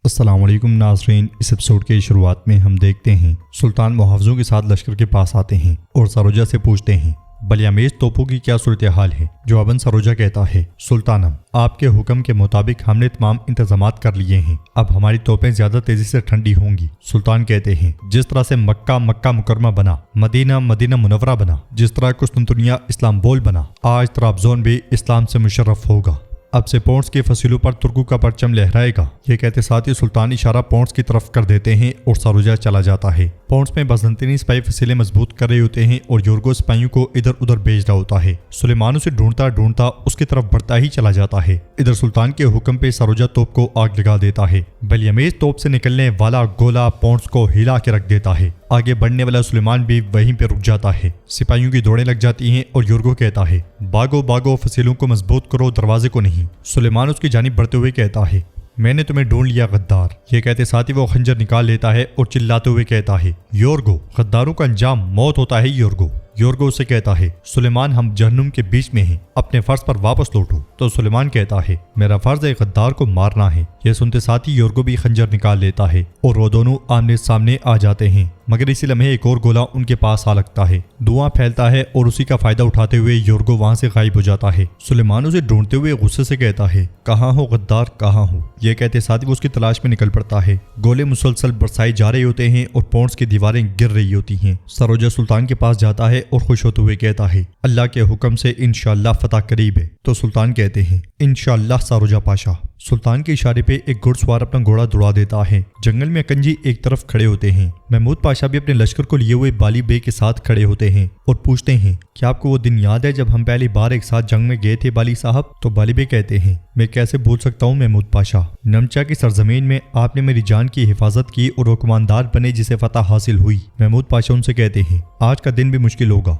السلام علیکم ناظرین، اس ایپیسوڈ کے شروعات میں ہم دیکھتے ہیں سلطان محافظوں کے ساتھ لشکر کے پاس آتے ہیں اور سروجہ سے پوچھتے ہیں بلیامیز توپوں کی کیا صورتحال ہے۔ جواباً سروجہ کہتا ہے سلطانم، آپ کے حکم کے مطابق ہم نے تمام انتظامات کر لیے ہیں، اب ہماری توپیں زیادہ تیزی سے ٹھنڈی ہوں گی۔ سلطان کہتے ہیں جس طرح سے مکہ مکرمہ بنا، مدینہ منورہ بنا، جس طرح قسطنطنیہ اسلامبول بنا، آج طرابزون بھی اسلام سے مشرف ہوگا۔ اب سے پونٹس کے فصیلوں پر ترکوں کا پرچم لہرائے گا۔ یہ کہتے ساتھ ہی سلطان اشارہ پونٹس کی طرف کر دیتے ہیں اور سروجہ چلا جاتا ہے۔ پونٹس میں بازنطینی سپاہی فصیلیں مضبوط کر رہے ہوتے ہیں اور یورگو سپاہیوں کو ادھر ادھر بھیج رہا ہوتا ہے۔ سلیمان اسے ڈھونڈتا اس کی طرف بڑھتا ہی چلا جاتا ہے۔ ادھر سلطان کے حکم پہ سروجہ توپ کو آگ لگا دیتا ہے۔ بلیامیز توپ سے نکلنے والا گولہ پونٹس کو ہلا کے رکھ دیتا ہے۔ آگے بڑھنے والا سلیمان بھی وہیں پہ رک جاتا ہے۔ سپاہیوں کی دوڑیں لگ جاتی ہیں اور یورگو کہتا ہے باگو فصیلوں کو مضبوط کرو، دروازے کو نہیں۔ سلیمان اس کی جانب بڑھتے ہوئے کہتا ہے میں نے تمہیں ڈھونڈ لیا غدار۔ یہ کہتے ساتھ ہی وہ خنجر نکال لیتا ہے اور چلاتے ہوئے کہتا ہے یورگو، غداروں کا انجام موت ہوتا ہے۔ یورگو اسے کہتا ہے سلیمان، ہم جہنم کے بیچ میں ہیں، اپنے فرض پر واپس لوٹو۔ تو سلیمان کہتا ہے میرا فرض ہے غدار کو مارنا ہے۔ یہ سنتے ساتھ ہی یورگو بھی خنجر نکال لیتا ہے اور وہ دونوں آمنے سامنے آ جاتے ہیں، مگر اسی لمحے ایک اور گولہ ان کے پاس آ لگتا ہے، دھواں پھیلتا ہے اور اسی کا فائدہ اٹھاتے ہوئے یورگو وہاں سے غائب ہو جاتا ہے۔ سلیمان اسے ڈھونڈتے ہوئے غصے سے کہتا ہے کہاں ہو غدار، کہاں ہو؟ یہ کہتے ساتھ ہی وہ اس کی تلاش میں نکل پڑتا ہے۔ گولے مسلسل برسائے جا رہے ہوتے ہیں اور پونٹس کی دیواریں گر رہی ہوتی ہیں۔ سروجہ سلطان کے پاس جاتا ہے اور خوش ہوتے ہوئے کہتا ہے اللہ کے حکم سے انشاءاللہ فتح قریب ہے۔ تو سلطان کہتے ہیں انشاءاللہ سروجہ پاشا۔ سلطان کے اشارے پہ ایک گھڑ سوار اپنا گھوڑا دوڑا دیتا ہے۔ جنگل میں اکنجی ایک طرف کھڑے ہوتے ہیں۔ محمود پاشا بھی اپنے لشکر کو لیے ہوئے بالی بے کے ساتھ کھڑے ہوتے ہیں اور پوچھتے ہیں کیا آپ کو وہ دن یاد ہے جب ہم پہلی بار ایک ساتھ جنگ میں گئے تھے بالی صاحب؟ تو بالی بے کہتے ہیں میں کیسے بھول سکتا ہوں محمود پاشا، نمچا کی سرزمین میں آپ نے میری جان کی حفاظت کی اور حکماندار بنے جسے فتح حاصل ہوئی۔ محمود پاشا ان سے کہتے ہیں آج کا دن بھی مشکل ہوگا۔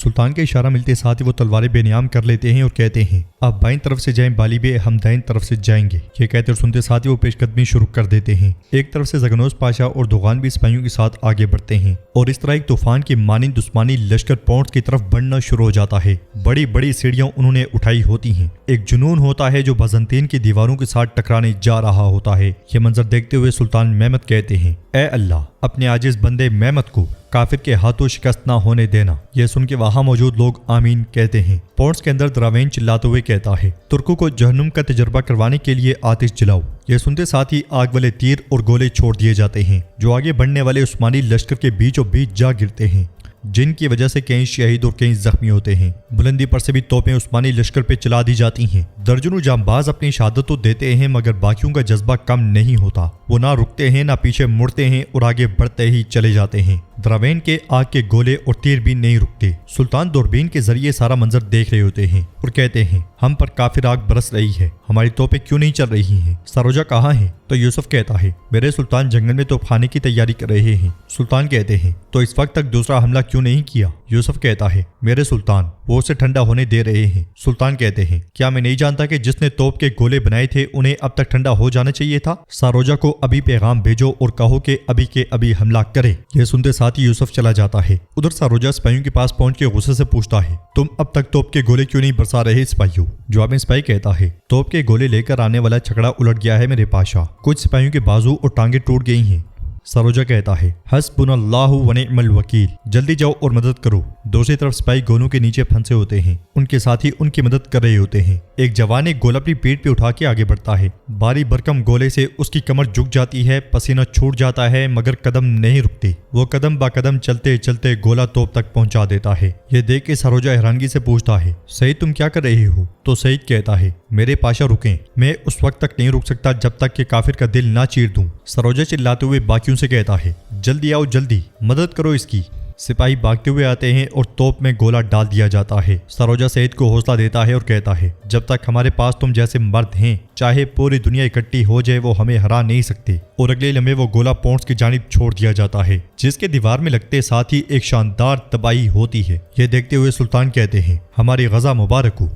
سلطان کے اشارہ ملتے ساتھ ہی وہ تلواریں بے نیام کر لیتے ہیں اور کہتے ہیں آپ بائیں طرف سے جائیں بالی بے، ہم دائیں طرف سے جائیں گے۔ یہ کہتے اور سنتے ساتھ ہی وہ پیش قدمی شروع کر دیتے ہیں۔ ایک طرف سے زگنوس پاشا اور دوغان بھی سپاہیوں کے ساتھ آگے بڑھتے ہیں اور اس طرح ایک طوفان کی مانند عثمانی لشکر پونٹس کی طرف بڑھنا شروع ہو جاتا ہے۔ بڑی بڑی سیڑھیاں انہوں نے اٹھائی ہوتی ہیں۔ ایک جنون ہوتا ہے جو بازنطین کی دیواروں کے ساتھ ٹکرانے جا رہا ہوتا ہے۔ یہ منظر دیکھتے ہوئے سلطان مہمت کہتے ہیں اے اللہ، اپنے عاجز بندے مہمت کو کافر کے ہاتھوں شکست نہ ہونے دینا۔ یہ سن کے وہاں موجود لوگ آمین کہتے ہیں۔ پونٹس کے اندر دراوین چلاتے ہوئے کہتا ہے ترکوں کو جہنم کا تجربہ کروانے کے لیے آتش جلاؤ۔ یہ سنتے ساتھ ہی آگ والے تیر اور گولے چھوڑ دیے جاتے ہیں جو آگے بڑھنے والے عثمانی لشکر کے بیچوں بیچ جا گرتے ہیں، جن کی وجہ سے کئی شہید اور کئی زخمی ہوتے ہیں۔ بلندی پر سے بھی توپیں عثمانی لشکر پہ چلا دی جاتی ہیں۔ درجنوں جانباز اپنی شہادت تو دیتے ہیں مگر باقیوں کا جذبہ کم نہیں ہوتا، وہ نہ رکتے ہیں نہ پیچھے مڑتے ہیں اور آگے بڑھتے ہی چلے جاتے ہیں۔ دراوین کے آگ کے گولے اور تیر بھی نہیں رکتے۔ سلطان دوربین کے ذریعے سارا منظر دیکھ رہے ہوتے ہیں اور کہتے ہیں ہم پر کافر آگ برس رہی ہے، ہماری توپیں کیوں نہیں چل رہی ہیں؟ سروجہ کہاں ہے؟ تو یوسف کہتا ہے میرے سلطان جنگل میں توپ خانے کی تیاری کر رہے ہیں۔ سلطان کہتے ہیں تو اس وقت تک دوسرا حملہ کیوں نہیں کیا؟ یوسف کہتا ہے میرے سلطان وہ اسے ٹھنڈا ہونے دے رہے ہیں۔ سلطان کہتے ہیں کیا میں نہیں جانتا کہ جس نے توپ کے گولے بنائے تھے انہیں اب تک ٹھنڈا ہو جانا چاہیے تھا؟ سروجہ کو ابھی پیغام بھیجو اور کہو کہ ابھی کے ابھی حملہ کرے۔ یہ سنتے ساتھ ہی یوسف چلا جاتا ہے۔ ادھر سروجہ سپاہیوں کے پاس پہنچ کے غصے سے پوچھتا ہے تم اب تک توپ کے گولے کیوں نہیں برسا رہے سپاہیوں؟ جواب میں سپاہی کہتا ہے توپ کے گولے لے کر آنے والا چھکڑا الٹ گیا ہے میرے پاشا، کچھ سپاہیوں کے بازو اور ٹانگیں ٹوٹ گئی ہیں۔ سروجہ کہتا ہے حسبنا اللہ ونعم الوکیل، جلدی جاؤ اور مدد کرو۔ دوسری طرف سپاہی گولوں کے نیچے پھنسے ہوتے ہیں، ان کے ساتھ ہی ان کی مدد کر رہے ہوتے ہیں۔ ایک جوان ایک گولا اپنی پیٹ پہ اٹھا کے آگے بڑھتا ہے، باری برکم گولے سے اس کی کمر جھک جاتی ہے، پسینہ چھوٹ جاتا ہے مگر قدم نہیں رکتے۔ وہ قدم با قدم چلتے چلتے گولا توپ تک پہنچا دیتا ہے۔ یہ دیکھ کے سروجہ حیرانگی سے پوچھتا ہے سعید تم کیا کر رہے ہو؟ تو سعید کہتا ہے میرے پاشا رکیں، میں اس وقت تک نہیں رک سکتا جب تک کہ کافر کا دل نہ چیر دوں۔ سروجہ چلاتے ہوئے باقیوں سے کہتا ہے جلدی آؤ، جلدی مدد کرو اس کی۔ سپاہی بھاگتے ہوئے آتے ہیں اور توپ میں گولا ڈال دیا جاتا ہے۔ سروجہ سعید کو حوصلہ دیتا ہے اور کہتا ہے جب تک ہمارے پاس تم جیسے مرد ہیں چاہے پوری دنیا اکٹھی ہو جائے وہ ہمیں ہرا نہیں سکتے۔ اور اگلے لمحے وہ گولا پونٹس کی جانب چھوڑ دیا جاتا ہے جس کے دیوار میں لگتے ساتھ ہی ایک شاندار تباہی ہوتی ہے۔ یہ دیکھتے ہوئے سلطان کہتے ہیں ہماری غزا مبارک ہو۔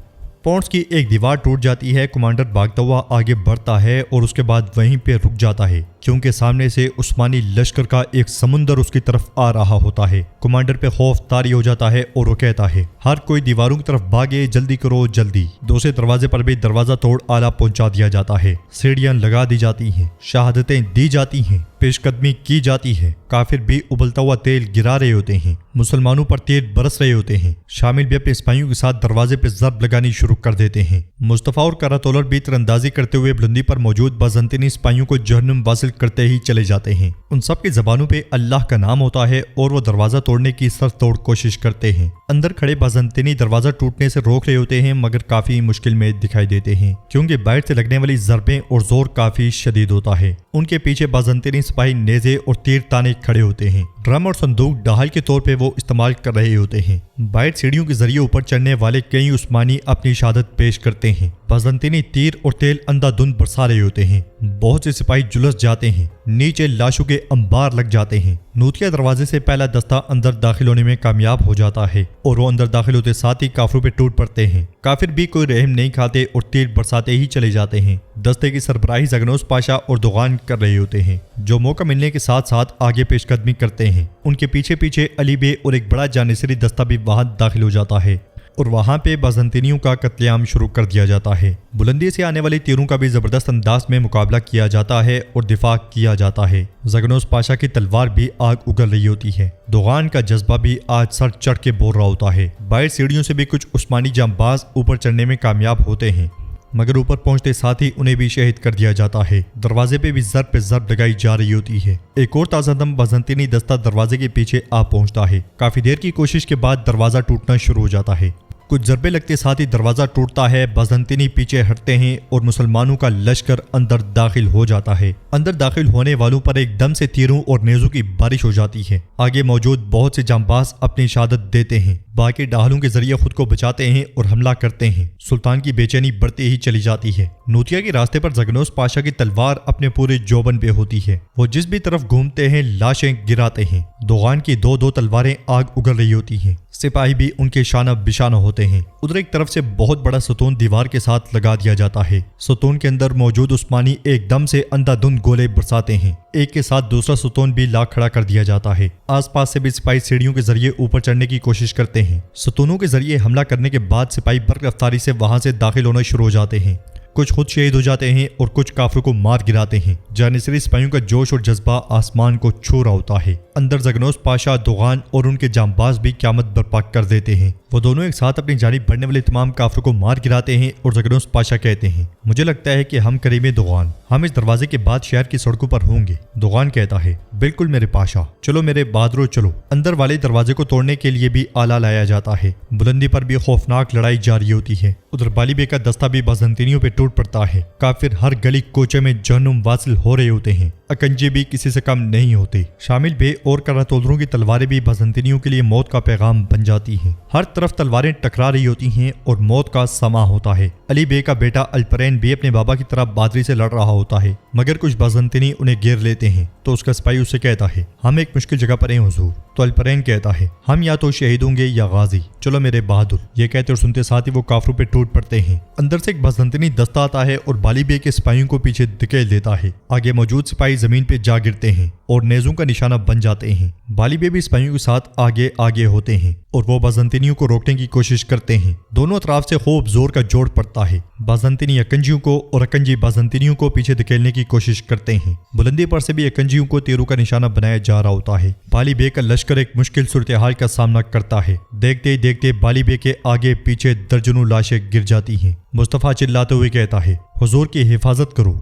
پونٹس کی ایک دیوار ٹوٹ جاتی ہے، کمانڈر بھاگتا ہوا آگے بڑھتا ہے اور اس کے بعد وہیں پہ رک جاتا ہے۔ کیونکہ سامنے سے عثمانی لشکر کا ایک سمندر اس کی طرف آ رہا ہوتا ہے۔ کمانڈر پہ خوف طاری ہو جاتا ہے اور وہ کہتا ہے ہر کوئی دیواروں کی طرف بھاگے، جلدی کرو جلدی۔ دوسرے دروازے پر بھی دروازہ توڑ آلہ پہنچا دیا جاتا ہے، سیڑھیاں لگا دی جاتی ہیں، شہادتیں دی جاتی ہیں، پیش قدمی کی جاتی ہے۔ کافر بھی ابلتا ہوا تیل گرا رہے ہوتے ہیں، مسلمانوں پر تیر برس رہے ہوتے ہیں۔ شامل بھی اپنے سپاہیوں کے ساتھ دروازے پہ ضرب لگانی شروع کر دیتے ہیں۔ مصطفیٰ اور کراتولر بھی تیر اندازی کرتے ہوئے بلندی پر موجود بازنطینی سپاہیوں کو جہنم واصل کرتے ہی چلے جاتے ہیں۔ ان سب کی زبانوں پہ اللہ کا نام ہوتا ہے اور وہ دروازہ توڑنے کی سر توڑ کوشش کرتے ہیں۔ اندر کھڑے بازنطینی دروازہ ٹوٹنے سے روک رہے ہوتے ہیں، مگر کافی مشکل میں دکھائی دیتے ہیں کیونکہ باہر سے لگنے والی ضربیں اور زور کافی شدید ہوتا ہے۔ ان کے پیچھے بازنطینی سپاہی نیزے اور تیر تانے کھڑے ہوتے ہیں۔ ڈرم اور صندوق ڈھال کے طور پہ وہ استعمال کر رہے ہوتے ہیں۔ باہر سیڑھیوں کے ذریعے اوپر چڑھنے والے کئی عثمانی اپنی شہادت پیش کرتے ہیں۔ بازنطینی تیر اور تیل اندھا دھند برسا رہے ہوتے ہیں۔ بہت سے سپاہی جلس جاتے ہیں، نیچے لاشوں کے انبار لگ جاتے ہیں۔ نوتیا دروازے سے پہلا دستہ اندر داخل ہونے میں کامیاب ہو جاتا ہے اور وہ اندر داخل ہوتے ساتھ ہی کافروں پہ ٹوٹ پڑتے ہیں۔ کافر بھی کوئی رحم نہیں کھاتے اور تیر برساتے ہی چلے جاتے ہیں۔ دستے کی سربراہی زگنوس پاشا اور دوغان کر رہے ہوتے ہیں، جو موقع ملنے کے ساتھ ساتھ آگے پیش قدمی کرتے ہیں۔ ان کے پیچھے پیچھے علی بے اور ایک بڑا جانصری دستہ بھی وہاں داخل ہو جاتا ہے اور وہاں پہ بازنطینیوں کا قتل عام شروع کر دیا جاتا ہے۔ بلندی سے آنے والے تیروں کا بھی زبردست انداز میں مقابلہ کیا جاتا ہے اور دفاع کیا جاتا ہے۔ زگنوس پاشا کی تلوار بھی آگ اگل رہی ہوتی ہے۔ دوغان کا جذبہ بھی آج سر چڑھ کے بول رہا ہوتا ہے۔ باہر سیڑھیوں سے بھی کچھ عثمانی جانباز اوپر چڑھنے میں کامیاب ہوتے ہیں، مگر اوپر پہنچتے ساتھ ہی انہیں بھی شہید کر دیا جاتا ہے۔ دروازے پہ بھی ضرب پہ ضرب لگائی جا رہی ہوتی ہے۔ ایک اور تازہ دم بازنطینی دستہ دروازے کے پیچھے آ پہنچتا ہے۔ کافی دیر کی کوشش کے بعد دروازہ ٹوٹنا شروع ہو جاتا ہے۔ کچھ ضربے لگتے ساتھ ہی دروازہ ٹوٹتا ہے، بازنطینی پیچھے ہٹتے ہیں اور مسلمانوں کا لشکر اندر داخل ہو جاتا ہے۔ اندر داخل ہونے والوں پر ایک دم سے تیروں اور نیزوں کی بارش ہو جاتی ہے۔ آگے موجود بہت سے جانباز اپنی شہادت دیتے ہیں، باقی ڈاہلوں کے ذریعے خود کو بچاتے ہیں اور حملہ کرتے ہیں۔ سلطان کی بے چینی بڑھتی ہی چلی جاتی ہے۔ نوتیا کے راستے پر زگنوس پاشا کی تلوار اپنے پورے جوبن پہ ہوتی ہے۔ وہ جس بھی طرف گھومتے ہیں لاشیں گراتے ہیں۔ دوغان کی دو تلواریں آگ اگل رہی ہوتی ہیں، سپاہی بھی ان کے شانہ بشانہ ہوتے ہیں۔ ادھر ایک طرف سے بہت بڑا ستون دیوار کے ساتھ لگا دیا جاتا ہے۔ ستون کے اندر موجود عثمانی ایک دم سے اندھا دھند گولے برساتے ہیں۔ ایک کے ساتھ دوسرا ستون بھی لا کھڑا کر دیا جاتا ہے۔ آس پاس سے بھی سپاہی سیڑھیوں کے ذریعے اوپر چڑھنے کی کوشش کرتے ہیں۔ ستونوں کے ذریعے حملہ کرنے کے بعد سپاہی برق رفتاری سے وہاں سے داخل ہونا شروع ہو جاتے ہیں۔ کچھ خود شہید ہو جاتے ہیں اور کچھ کافروں کو مار گراتے ہیں۔ جانصری سپاہیوں کا جوش اور جذبہ آسمان کو چھو رہا ہوتا ہے۔ اندر زگنوس پاشا، دوغان اور ان کے جانباز بھی قیامت برپا کر دیتے ہیں۔ وہ دونوں ایک ساتھ اپنی جانب بڑھنے والے تمام کافروں کو مار گراتے ہیں اور زگنوس پاشا کہتے ہیں مجھے لگتا ہے کہ ہم کریم دوغان، ہم اس دروازے کے بعد شہر کی سڑکوں پر ہوں گے۔ دوغان کہتا ہے بالکل میرے پاشا، چلو میرے بہادرو چلو۔ اندر والے دروازے کو توڑنے کے لیے بھی آلہ لایا جاتا ہے۔ بلندی پر بھی خوفناک لڑائی جاری ہوتی ہے۔ ادھر بالی بے کا دستہ بھی بازنطینیوں پہ ٹوٹ پڑتا ہے۔ کافر ہر گلی کوچے میں جہنم واصل ہو رہے ہوتے ہیں۔ اکنجے بھی کسی سے کم نہیں ہوتے۔ شامل بے اور کراتولروں کی تلواریں بھی بازنطینیوں کے لیے موت کا پیغام بن جاتی ہیں۔ ہر طرف تلواریں ٹکرا رہی ہوتی ہیں اور موت کا سما ہوتا ہے۔ علی بے کا بیٹا الپرین بھی اپنے بابا کی طرح بہادری سے لڑ رہا ہوتا ہے، مگر کچھ بازنطینی انہیں گھیر لیتے ہیں تو اس کا سپاہی اسے کہتا ہے ہم ایک مشکل جگہ پر ہیں حضور۔ تو الپرین کہتا ہے ہم یا تو شہید ہوں گے یا غازی، چلو میرے بہادر۔ یہ کہتے اور سنتے ساتھ ہی وہ کافروں پہ ٹوٹ پڑتے ہیں۔ اندر سے ایک بازنطینی دستہ آتا ہے اور بالی بے کے سپاہیوں کو پیچھے دھکیل دیتا ہے۔ آگے موجود سپاہی زمین پہ جا گرتے ہیں اور نیزوں کا نشانہ بن جاتے ہیں۔ بالی بے بھی سپاہیوں کے ساتھ آگے آگے ہوتے ہیں اور وہ بازنطینیوں کو روکنے کی کوشش کرتے ہیں۔ دونوں اطراف سے خوب زور کا جوڑ پڑتا ہے۔ بازنطینی اکنجیوں کو اور اکنجی بازنطینیوں کو پیچھے دھکیلنے کی کوشش کرتے ہیں۔ بلندی پر سے بھی اکنجیوں کو تیروں کا نشانہ بنایا جا رہا ہوتا ہے۔ بالی بے کا لشکر ایک مشکل صورتحال کا سامنا کرتا ہے۔ دیکھتے ہی دیکھتے بالی بے کے آگے پیچھے درجنوں لاشیں گر جاتی ہیں۔ مصطفیٰ چلاتے ہوئے کہتا ہے حضور کی حفاظت کرو۔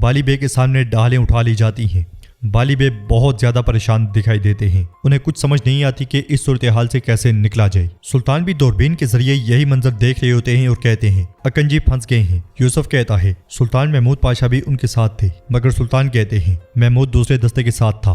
بالی بے کے سامنے ڈھالیں اٹھا لی جاتی ہیں۔ بالی بے بہت زیادہ پریشان دکھائی دیتے ہیں۔ انہیں کچھ سمجھ نہیں آتی کہ اس صورتحال سے کیسے نکلا جائے۔ سلطان بھی دوربین کے ذریعے یہی منظر دیکھ رہے ہوتے ہیں اور کہتے ہیں اکنجی پھنس گئے ہیں۔ یوسف کہتا ہے سلطان محمود پاشا بھی ان کے ساتھ تھے، مگر سلطان کہتے ہیں محمود دوسرے دستے کے ساتھ تھا،